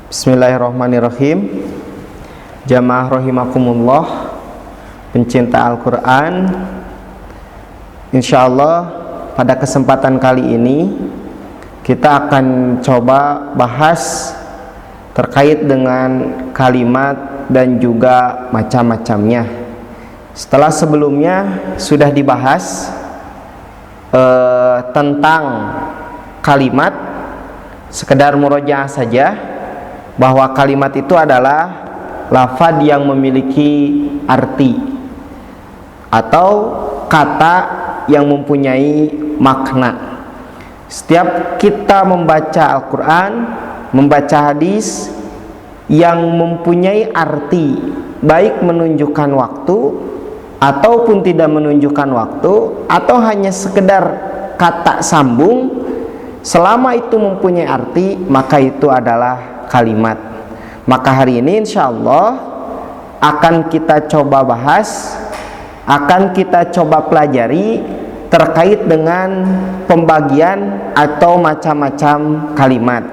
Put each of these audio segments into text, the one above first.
Bismillahirrahmanirrahim. Jamaah rahimakumullah, pencinta Al-Quran, insyaallah pada kesempatan kali ini kita akan coba bahas terkait dengan kalimat dan juga macam-macamnya. Setelah sebelumnya sudah dibahas tentang kalimat, sekedar murojaah saja bahwa kalimat itu adalah lafaz yang memiliki arti atau kata yang mempunyai makna. Setiap kita membaca Al-Quran, membaca hadis yang mempunyai arti, baik menunjukkan waktu ataupun tidak menunjukkan waktu, atau hanya sekedar kata sambung, selama itu mempunyai arti, maka itu adalah kalimat. Maka hari ini insyaallah akan kita coba bahas, akan kita coba pelajari terkait dengan pembagian atau macam-macam kalimat.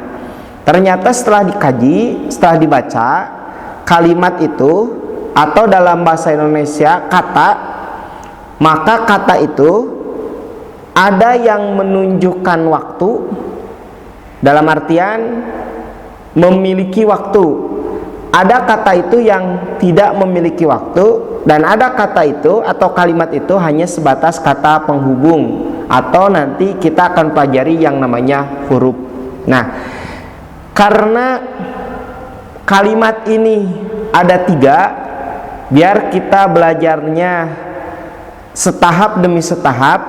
Ternyata setelah dikaji, setelah dibaca, kalimat itu atau dalam bahasa Indonesia kata, maka kata itu ada yang menunjukkan waktu dalam artian memiliki waktu, ada kata itu yang tidak memiliki waktu, dan ada kata itu atau kalimat itu hanya sebatas kata penghubung, atau nanti kita akan pelajari yang namanya huruf. Nah, karena kalimat ini ada 3, biar kita belajarnya setahap demi setahap,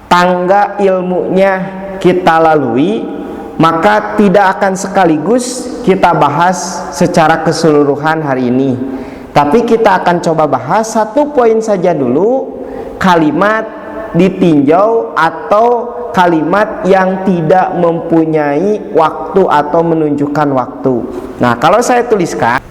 tangga ilmunya kita lalui, maka tidak akan sekaligus kita bahas secara keseluruhan hari ini. Tapi kita akan coba bahas satu poin saja dulu, kalimat ditinjau atau kalimat yang tidak mempunyai waktu atau menunjukkan waktu. Nah, kalau saya tuliskan,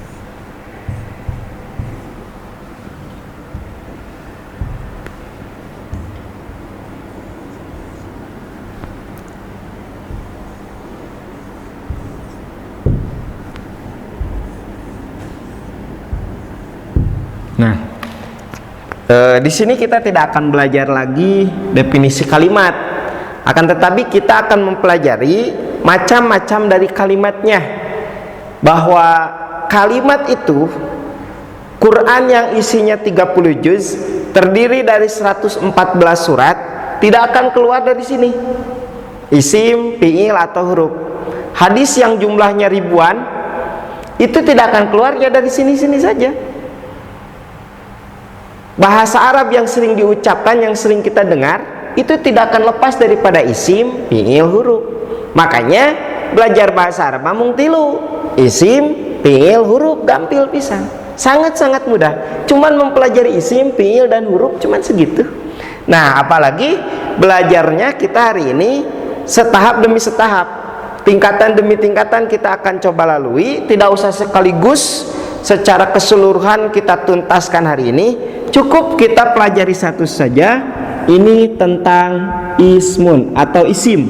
di sini kita tidak akan belajar lagi definisi kalimat, akan tetapi kita akan mempelajari macam-macam dari kalimatnya. Bahwa kalimat itu, Quran yang isinya 30 juz, terdiri dari 114 surat, tidak akan keluar dari sini. Isim, fi'il atau huruf. Hadis yang jumlahnya ribuan, itu tidak akan keluarnya dari sini-sini saja. Bahasa Arab yang sering diucapkan, yang sering kita dengar, itu tidak akan lepas daripada isim, fi'il, huruf. Makanya belajar bahasa Arab mung tilu, isim, fi'il, huruf, gampil pisan. Sangat-sangat mudah. Cuman mempelajari isim, fi'il dan huruf cuman segitu. Nah, apalagi belajarnya kita hari ini setahap demi setahap, tingkatan demi tingkatan kita akan coba lalui. Tidak usah sekaligus secara keseluruhan kita tuntaskan hari ini. Cukup kita pelajari satu saja. Ini tentang ismun atau isim.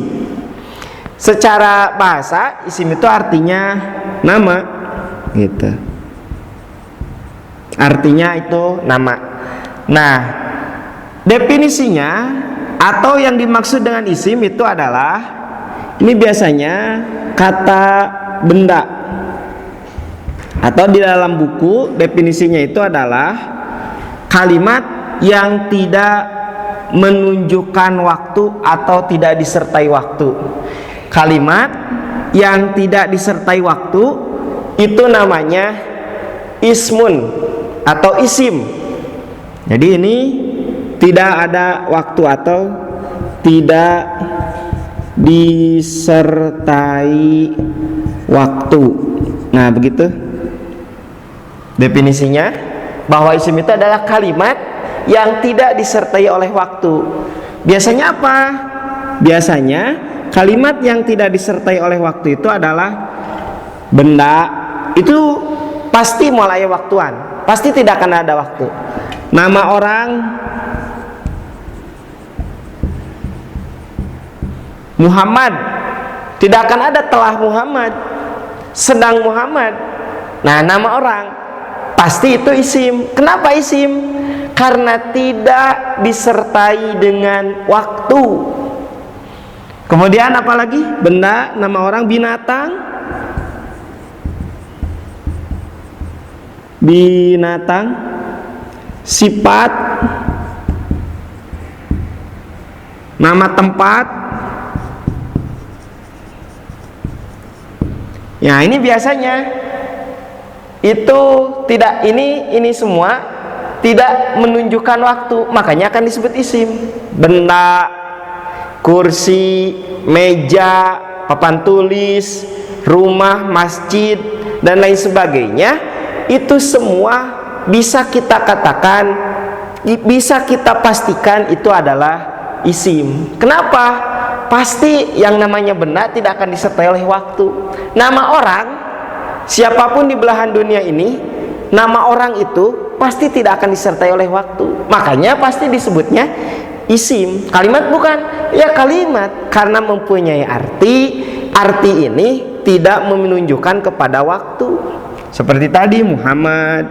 Secara bahasa, isim itu artinya nama, gitu. Artinya itu nama. Nah, definisinya atau yang dimaksud dengan isim itu adalah, ini biasanya kata benda, atau di dalam buku definisinya itu adalah kalimat yang tidak menunjukkan waktu atau tidak disertai waktu. Kalimat yang tidak disertai waktu itu namanya ismun atau isim. Jadi ini tidak ada waktu atau tidak disertai waktu. Nah, begitu definisinya, bahwa isim itu adalah kalimat yang tidak disertai oleh waktu. Biasanya apa? Biasanya kalimat yang tidak disertai oleh waktu itu adalah benda, itu pasti mulai waktuan, pasti tidak akan ada waktu. Nama orang Muhammad, tidak akan ada telah Muhammad. sedang Muhammad. Nah, nama orang pasti itu isim. Kenapa isim? Karena tidak disertai dengan waktu. Kemudian apalagi? Benda, nama orang, binatang. Binatang, sifat, nama tempat. Ya, ini biasanya itu tidak, ini semua tidak menunjukkan waktu, makanya akan disebut isim. Benda, kursi, meja, papan tulis, rumah, masjid, dan lain sebagainya, itu semua bisa kita katakan, bisa kita pastikan itu adalah isim. Kenapa? Pasti yang namanya benda tidak akan disertai oleh waktu. Nama orang, siapapun di belahan dunia ini, nama orang itu pasti tidak akan disertai oleh waktu. Makanya pasti disebutnya isim. Kalimat bukan? Ya kalimat, karena mempunyai arti. Arti ini tidak menunjukkan kepada waktu. Seperti tadi Muhammad,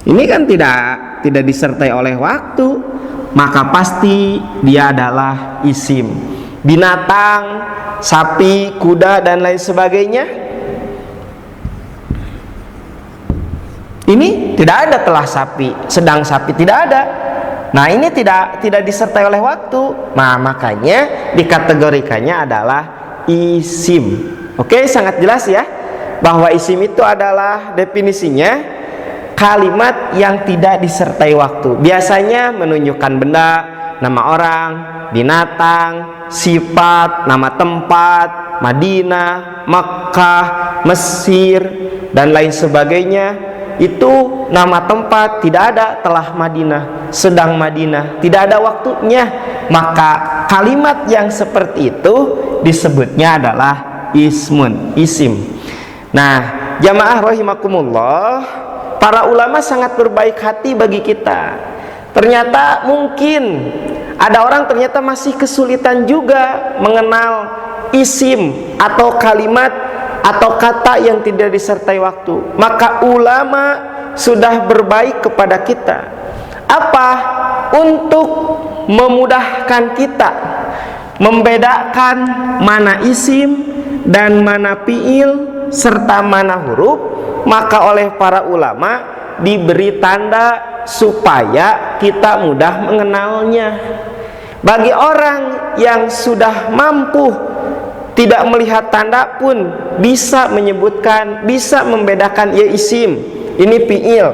ini kan tidak disertai oleh waktu, maka pasti dia adalah isim. Binatang, sapi, kuda, dan lain sebagainya, ini tidak ada telah sapi, sedang sapi, tidak ada. Nah, ini tidak disertai oleh waktu. Nah, makanya dikategorikannya adalah isim. Oke, sangat jelas ya bahwa isim itu adalah definisinya kalimat yang tidak disertai waktu. Biasanya menunjukkan benda, nama orang, binatang, sifat, nama tempat, Madinah, Makkah, Mesir, dan lain sebagainya. Itu nama tempat, tidak ada telah Madinah, sedang Madinah, tidak ada waktunya. Maka kalimat yang seperti itu disebutnya adalah ismun, isim. Nah, jamaah rahimakumullah, para ulama sangat berbaik hati bagi kita. Ternyata mungkin ada orang ternyata masih kesulitan juga mengenal isim atau kalimat atau kata yang tidak disertai waktu. Maka ulama sudah berbaik kepada kita. Apa? Untuk memudahkan kita membedakan mana isim dan mana fiil serta mana huruf, maka oleh para ulama diberi tanda supaya kita mudah mengenalnya. Bagi orang yang sudah mampu tidak melihat tanda pun bisa menyebutkan, bisa membedakan ya isim, ini fiil,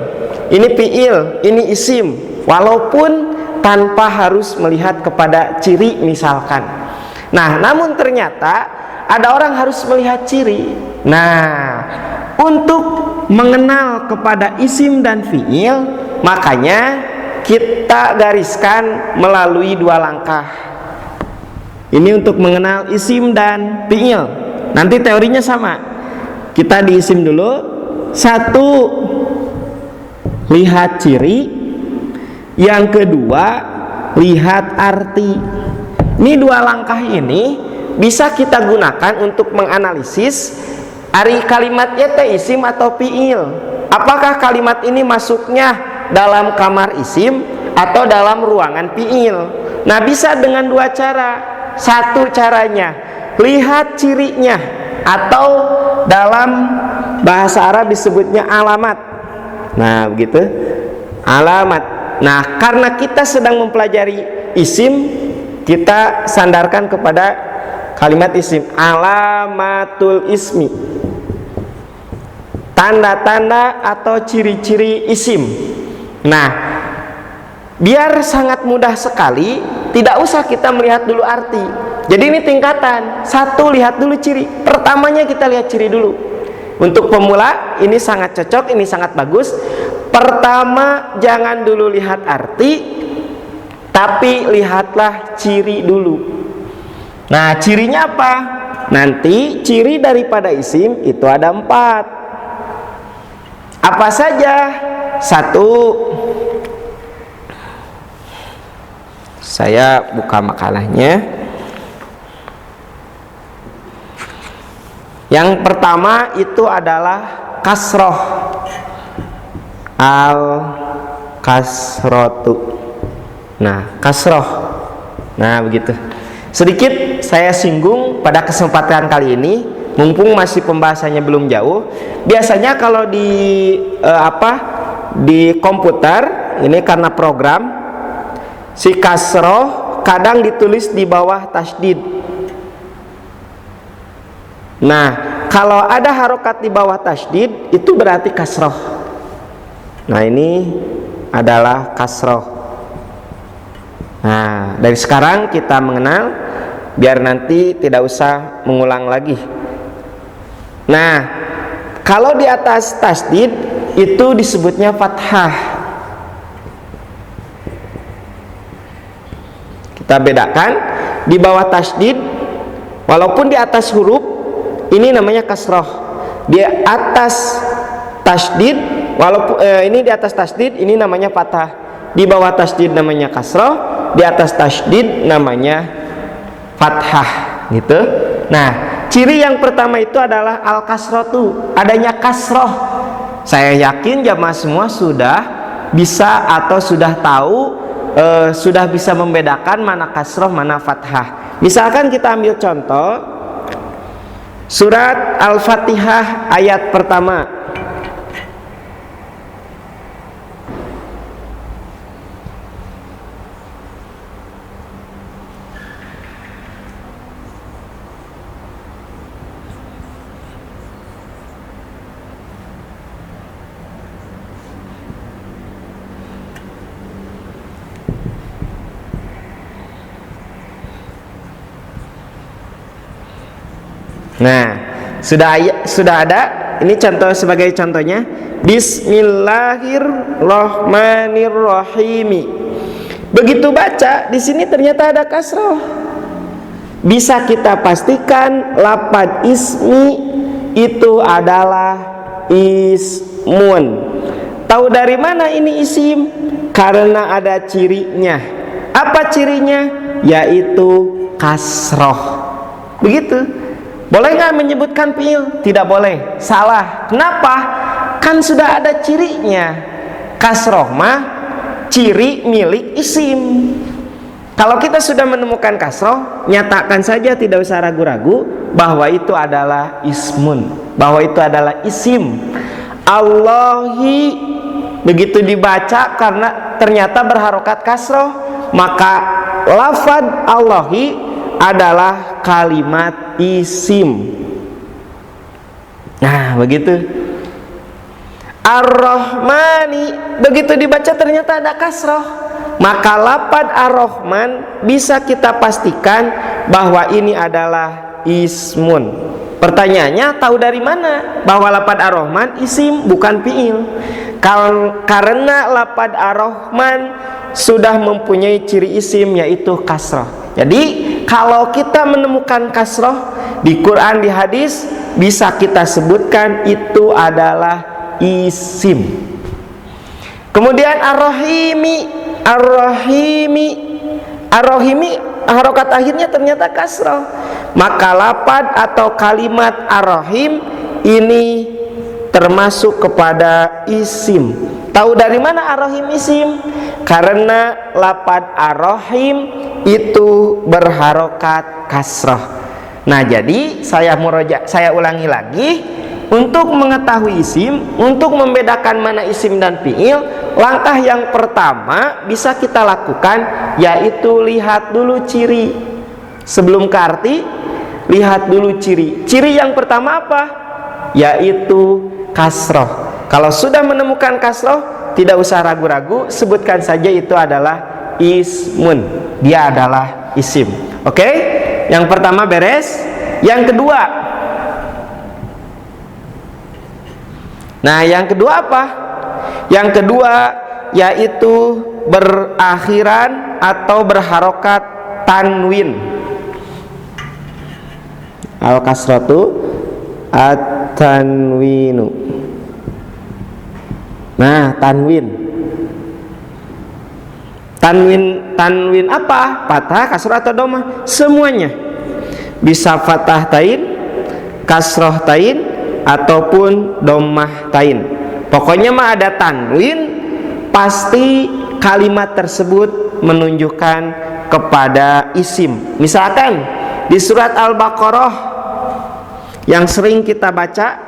ini isim, walaupun tanpa harus melihat kepada ciri misalkan. Nah, namun ternyata ada orang harus melihat ciri. Nah, untuk mengenal kepada isim dan fiil, makanya kita gariskan melalui dua langkah. Ini untuk mengenal isim dan fiil. Nanti teorinya sama. Kita di isim dulu. Satu, lihat ciri. Yang kedua, lihat arti. Ini dua langkah ini bisa kita gunakan untuk menganalisis ari kalimatnya teh isim atau fiil. Apakah kalimat ini masuknya dalam kamar isim atau dalam ruangan fiil? Nah, bisa dengan dua cara. Satu caranya, lihat cirinya, atau dalam bahasa Arab disebutnya alamat. Nah, begitu, alamat. Nah, karena kita sedang mempelajari isim, kita sandarkan kepada kalimat isim. Alamatul ismi, tanda-tanda atau ciri-ciri isim. Nah, biar sangat mudah sekali, tidak usah kita melihat dulu arti. Jadi ini tingkatan. Satu, lihat dulu ciri. Pertamanya kita lihat ciri dulu. Untuk pemula ini sangat cocok, ini sangat bagus. Pertama, jangan dulu lihat arti, tapi lihatlah ciri dulu. Nah, cirinya apa? Nanti ciri daripada isim itu ada 4. Apa saja? 1, saya buka makalahnya. Yang pertama itu adalah kasroh, al kasrotu. Nah, kasroh. Nah, begitu. Sedikit saya singgung pada kesempatan kali ini, mumpung masih pembahasannya belum jauh. Biasanya kalau di komputer ini karena program, si kasroh kadang ditulis di bawah tasdid. Nah, kalau ada harokat di bawah tasdid itu berarti kasroh. Nah, ini adalah kasroh. Nah, dari sekarang kita mengenal biar nanti tidak usah mengulang lagi. Nah, kalau di atas tasdid itu disebutnya fathah. Kita bedakan, di bawah tasdid walaupun di atas huruf ini namanya kasroh, di atas tasdid walaupun ini di atas tasdid ini namanya fathah, di bawah tasdid namanya kasroh, di atas tasdid namanya fathah, gitu. Nah, ciri yang pertama itu adalah al kasrotu, adanya kasroh. Saya yakin jamaah semua sudah bisa atau sudah tahu, sudah bisa membedakan mana kasroh mana fathah. Misalkan kita ambil contoh surat Al-Fatihah ayat pertama. Nah, sudah ada. Ini contoh, sebagai contohnya, Bismillahirrohmanirrohim. Begitu baca di sini ternyata ada kasroh. Bisa kita pastikan lapad ismi itu adalah ismun. Tahu dari mana ini isim? Karena ada cirinya. Apa cirinya? Yaitu kasroh. Begitu. Boleh nggak menyebutkan fiil? Tidak boleh, salah. Kenapa? Kan sudah ada cirinya. Kasroh mah ciri milik isim. Kalau kita sudah menemukan kasroh, nyatakan saja, tidak usah ragu-ragu bahwa itu adalah ismun, bahwa itu adalah isim. Allahi, begitu dibaca karena ternyata berharokat kasroh, maka lafad Allahi adalah kalimat isim. Nah, begitu. Ar-Rahmani, begitu dibaca ternyata ada kasroh, maka lapad Ar-Rahman bisa kita pastikan bahwa ini adalah ismun. Pertanyaannya, tahu dari mana bahwa lapad Ar-Rahman isim bukan fiil? Karena lapad Ar-Rahman sudah mempunyai ciri isim, yaitu kasroh. Jadi kalau kita menemukan kasroh di Quran, di hadis, bisa kita sebutkan itu adalah isim. Kemudian ar-rahimi harokat akhirnya ternyata kasroh, maka lapad atau kalimat ar-rahim ini termasuk kepada isim. Tahu dari mana ar-rahim isim? Karena lapad ar-rahim itu berharokat kasroh. Nah, jadi saya ulangi lagi, untuk mengetahui isim, untuk membedakan mana isim dan fiil, langkah yang pertama bisa kita lakukan yaitu lihat dulu ciri. Sebelum ke arti, lihat dulu ciri. Ciri yang pertama apa? Yaitu kasroh. Kalau sudah menemukan kasroh, tidak usah ragu-ragu, sebutkan saja itu adalah ismun, dia adalah isim. Oke? Yang pertama beres. Yang kedua, nah, yang kedua apa? Yang kedua yaitu berakhiran atau berharokat tanwin. Al-kasratu at-tanwinu. Nah, tanwin apa? Fathah, kasrah atau dhamma? Semuanya. Bisa fathah tain, kasroh tain ataupun dommah tain. Pokoknya mah ada tanwin, pasti kalimat tersebut menunjukkan kepada isim. Misalkan di surat Al-Baqarah yang sering kita baca,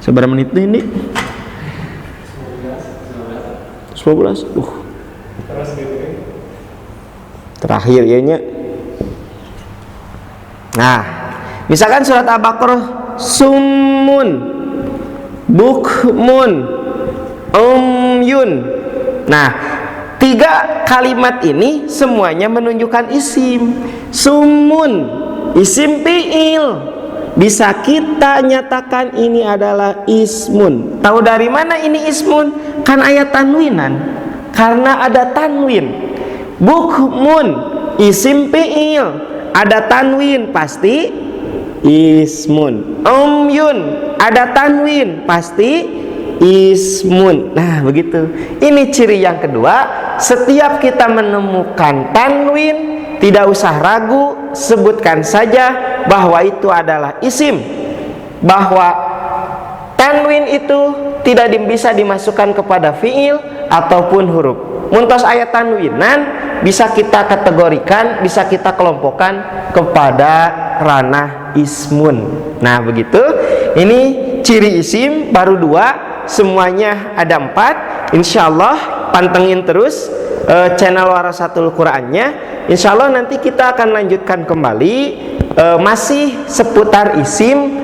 seberapa menit ini? 19. Terakhir ya nya. Nah, misalkan surat Al-Baqarah, summun, bukmun, umyun. Nah, 3 kalimat ini semuanya menunjukkan isim. Summun, isim fi'il, bisa kita nyatakan ini adalah ismun. Tahu dari mana ini ismun? Kan ayat tanwinan, karena ada tanwin. Bukmun, isim fi'il, ada tanwin, pasti ismun. Umyun, ada tanwin, pasti ismun. Nah begitu. Ini ciri yang kedua. Setiap kita menemukan tanwin, tidak usah ragu, sebutkan saja bahwa itu adalah isim, bahwa tanwin itu tidak bisa dimasukkan kepada fiil ataupun huruf. Muntos ayat tanwinan bisa kita kategorikan, bisa kita kelompokkan kepada ranah ismun. Nah begitu. Ini ciri isim baru 2, semuanya ada 4. Insyaallah pantengin terus channel Warasatul Qur'annya. Insyaallah nanti kita akan lanjutkan kembali masih seputar isim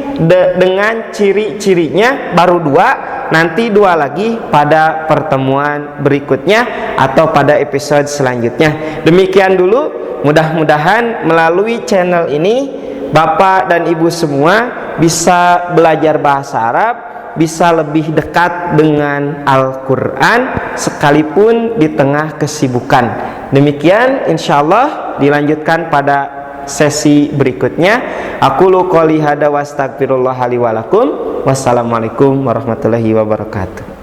dengan ciri-cirinya baru 2, nanti 2 lagi pada pertemuan berikutnya atau pada episode selanjutnya. Demikian dulu, mudah-mudahan melalui channel ini Bapak dan Ibu semua bisa belajar bahasa Arab, bisa lebih dekat dengan Al-Quran sekalipun di tengah kesibukan. Demikian, insyaallah dilanjutkan pada sesi berikutnya. Aqulu qouli hadza wa astaghfirullah li wa lakum. Wassalamualaikum warahmatullahi wabarakatuh.